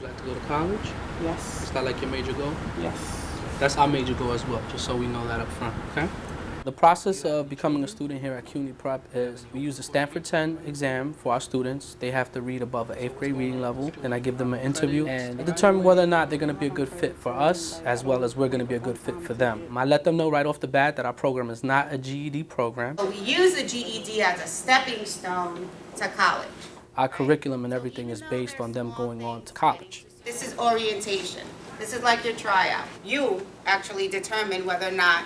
you like to go to college? Yes. Is that like your major goal? Yes. That's our major goal as well, just so we know that up front, okay? The process of becoming a student here at CUNY Prep is we use the Stanford 10 exam for our students. They have to read above an 8th grade reading level. Then I give them an interview and determine whether or not they're going to be a good fit for us as well as we're going to be a good fit for them. I let them know right off the bat that our program is not a GED program. We use the GED as a stepping stone to college. Our curriculum and everything is based on them going on to college. This is orientation. This is like your tryout. You actually determine whether or not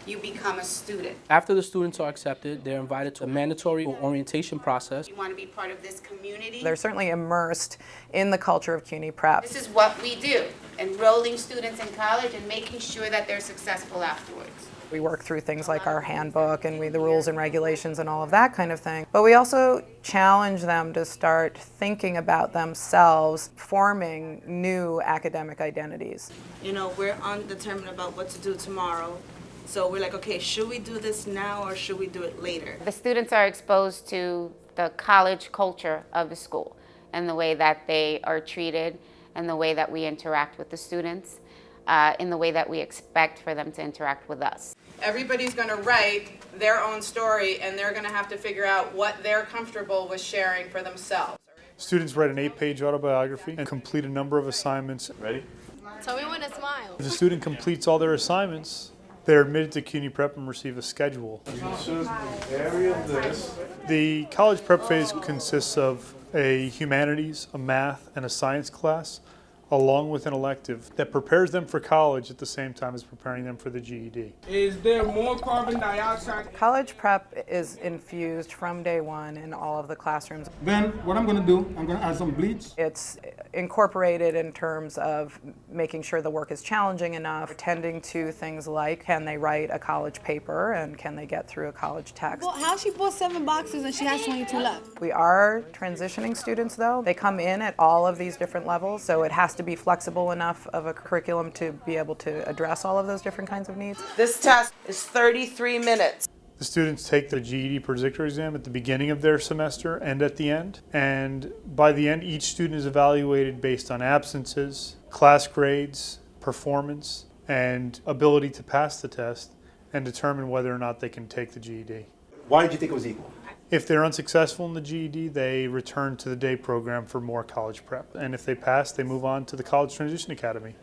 you become a student. After the students are accepted, they're invited to a mandatory orientation process. You want to be part of this community. They're certainly immersed in the culture of CUNY Prep. This is what we do, enrolling students in college and making sure that they're successful afterwards. We work through things like our handbook and the rules and regulations and all of that kind of thing. But we also challenge them to start thinking about themselves, forming new academic identities. You know, we're undetermined about what to do tomorrow. So we're like, okay, should we do this now or should we do it later? The students are exposed to the college culture of the school and the way that they are treated and the way that we interact with the students, in the way that we expect for them to interact with us. Everybody's going to write their own story and they're going to have to figure out what they're comfortable with sharing for themselves. Students write an 8-page autobiography and complete a number of assignments. Ready? Tell me when to smile. If the student completes all their assignments, they're admitted to CUNY Prep and receive a schedule. The college prep phase consists of a humanities, a math, and a science class, along with an elective that prepares them for college at the same time as preparing them for the GED. Is there more carbon dioxide? College prep is infused from day one in all of the classrooms. Then what I'm going to do, I'm going to add some bleach. It's incorporated in terms of making sure the work is challenging enough, tending to things like can they write a college paper and can they get through a college text. Well, how she bought 7 boxes and she has 22 left? We are transitioning students though. They come in at all of these different levels, so it has to be flexible enough of a curriculum to be able to address all of those different kinds of needs. This test is 33 minutes. The students take the GED predictor exam at the beginning of their semester and at the end. And by the end, each student is evaluated based on absences, class grades, performance, and ability to pass the test and determine whether or not they can take the GED. Why did you think it was equal? If they're unsuccessful in the GED, they return to the day program for more college prep. And if they pass, they move on to the College Transition Academy.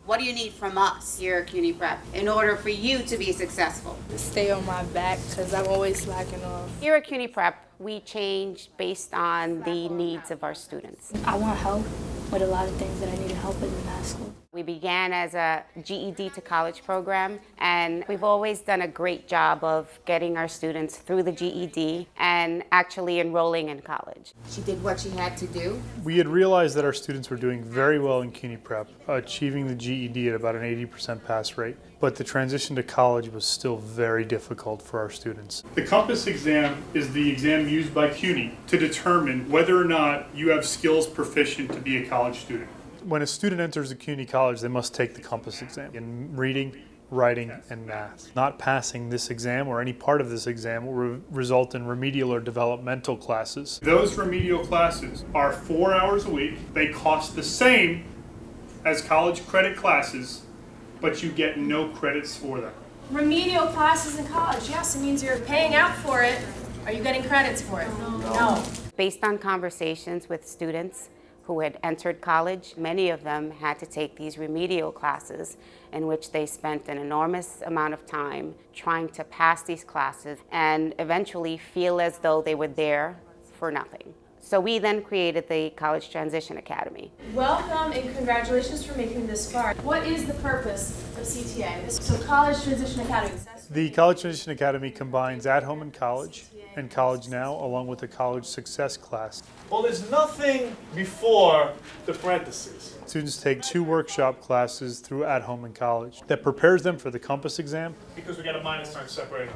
What do you need from us here at CUNY Prep in order for you to be successful? Stay on my back because I'm always slacking off. Here at CUNY Prep, we change based on the needs of our students. I want help with a lot of things that I needed help with in high school. We began as a GED to college program, and we've always done a great job of getting our students through the GED and actually enrolling in college. She did what she had to do. We had realized that our students were doing very well in CUNY Prep, achieving the GED at about an 80% pass rate, but the transition to college was still very difficult for our students. The Compass exam is the exam used by CUNY to determine whether or not you have skills proficient to be a college student. When a student enters a CUNY college, they must take the Compass exam in reading, writing, and math. Not passing this exam or any part of this exam will result in remedial or developmental classes. Those remedial classes are 4 hours a week. They cost the same as college credit classes, but you get no credits for them. Remedial classes in college, yes, it means you're paying out for it. Are you getting credits for it? No. Based on conversations with students who had entered college, many of them had to take these remedial classes in which they spent an enormous amount of time trying to pass these classes and eventually feel as though they were there for nothing. So we then created the College Transition Academy. Welcome and congratulations for making this far. What is the purpose of CTA? So College Transition Academy. The College Transition Academy combines At Home and College and College Now, along with a college success class. Well, there's nothing before the parentheses. Students take 2 workshop classes through At Home and College that prepares them for the Compass exam. Because we got a minus sign separated.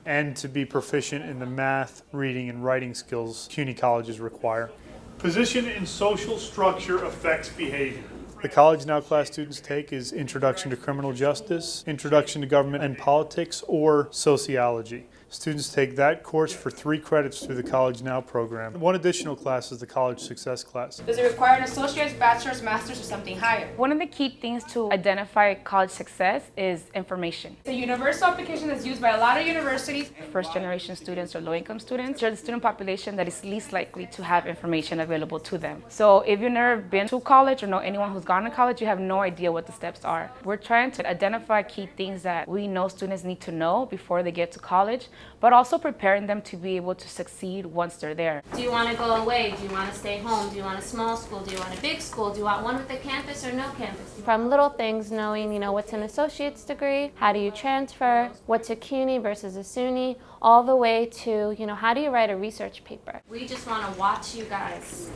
And to be proficient in the math, reading, and writing skills CUNY colleges require. Position in social structure affects behavior. The College Now class students take is Introduction to Criminal Justice, Introduction to Government and Politics, or Sociology. Students take that course for 3 credits through the College Now program. One additional class is the College Success class. Does it require an associate's, bachelor's, master's, or something higher? One of the key things to identify college success is information. It's a universal application that's used by a lot of universities. First-generation students or low-income students are the student population that is least likely to have information available to them. So if you've never been to college or know anyone who's gone to college, you have no idea what the steps are. We're trying to identify key things that we know students need to know before they get to college, but also preparing them to be able to succeed once they're there. Do you want to go away? Do you want to stay home? Do you want a small school? Do you want a big school? Do you want one with a campus or no campus? From little things, knowing, what's an associate's degree, how do you transfer, what's a CUNY versus a SUNY, all the way to, how do you write a research paper? We just want to watch you guys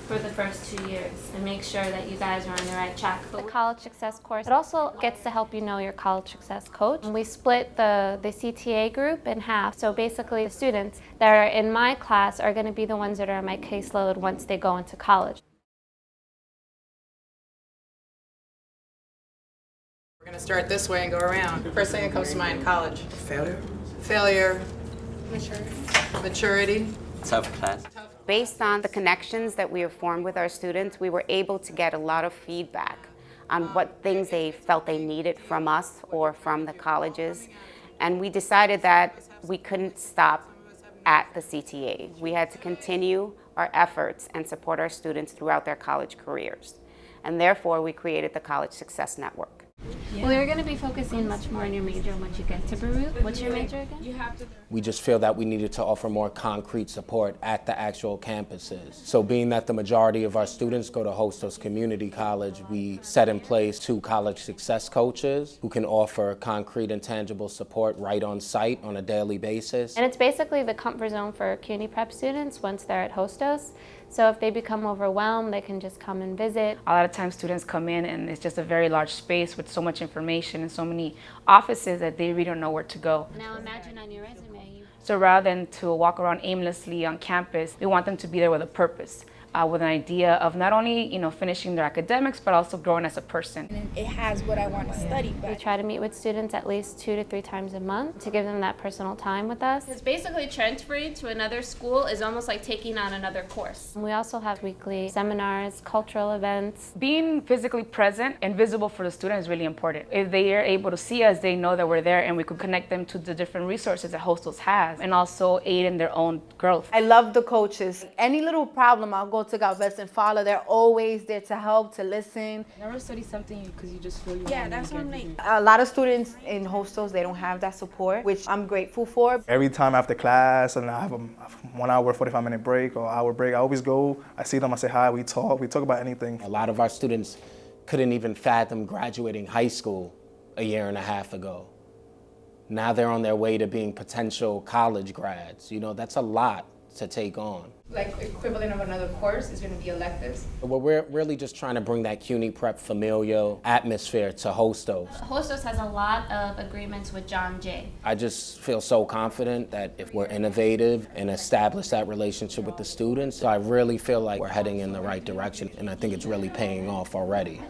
for the first 2 years and make sure that you guys are on the right track. The College Success course, it also gets to help you know your College Success coach. We split the CTA group in half. So basically the students that are in my class are going to be the ones that are on my caseload once they go into college. We're going to start this way and go around. First thing that comes to mind, college. Failure. Failure. Maturity. Tough class. Based on the connections that we have formed with our students, we were able to get a lot of feedback on what things they felt they needed from us or from the colleges. And we decided that we couldn't stop at the CTA. We had to continue our efforts and support our students throughout their college careers. And therefore, we created the College Success Network. Well, you're going to be focusing much more on your major once you get to Baruch. What's your major again? We just feel that we needed to offer more concrete support at the actual campuses. So being that the majority of our students go to Hostos Community College, we set in place 2 college success coaches who can offer concrete and tangible support right on site on a daily basis. And it's basically the comfort zone for CUNY prep students once they're at Hostos. So if they become overwhelmed, they can just come and visit. A lot of times students come in and it's just a very large space with so much information and so many offices that they really don't know where to go. Now imagine on your resume. So rather than to walk around aimlessly on campus, we want them to be there with a purpose. With an idea of not only finishing their academics, but also growing as a person. It has what I want to study. We try to meet with students at least 2 to 3 times a month to give them that personal time with us. Because basically transferring to another school is almost like taking on another course. We also have weekly seminars, cultural events. Being physically present and visible for the student is really important. If they are able to see us, they know that we're there and we could connect them to the different resources that Hostos has and also aid in their own growth. I love the coaches. Any little problem, I'll go to Galvez and Fala. They're always there to help, to listen. Never study something because you just feel you Yeah, that's what I'm like. A lot of students in Hostos, they don't have that support, which I'm grateful for. Every time after class, and I have a 1 hour, 45-minute break or hour break, I always go, I see them, I say hi, we talk about anything. A lot of our students couldn't even fathom graduating high school a year and a half ago. Now they're on their way to being potential college grads. That's a lot to take on. Like equivalent of another course is going to be electives. But we're really just trying to bring that CUNY prep familial atmosphere to Hostos. Hostos has a lot of agreements with John Jay. I just feel so confident that if we're innovative and establish that relationship with the students, I really feel like we're heading in the right direction, and I think it's really paying off already.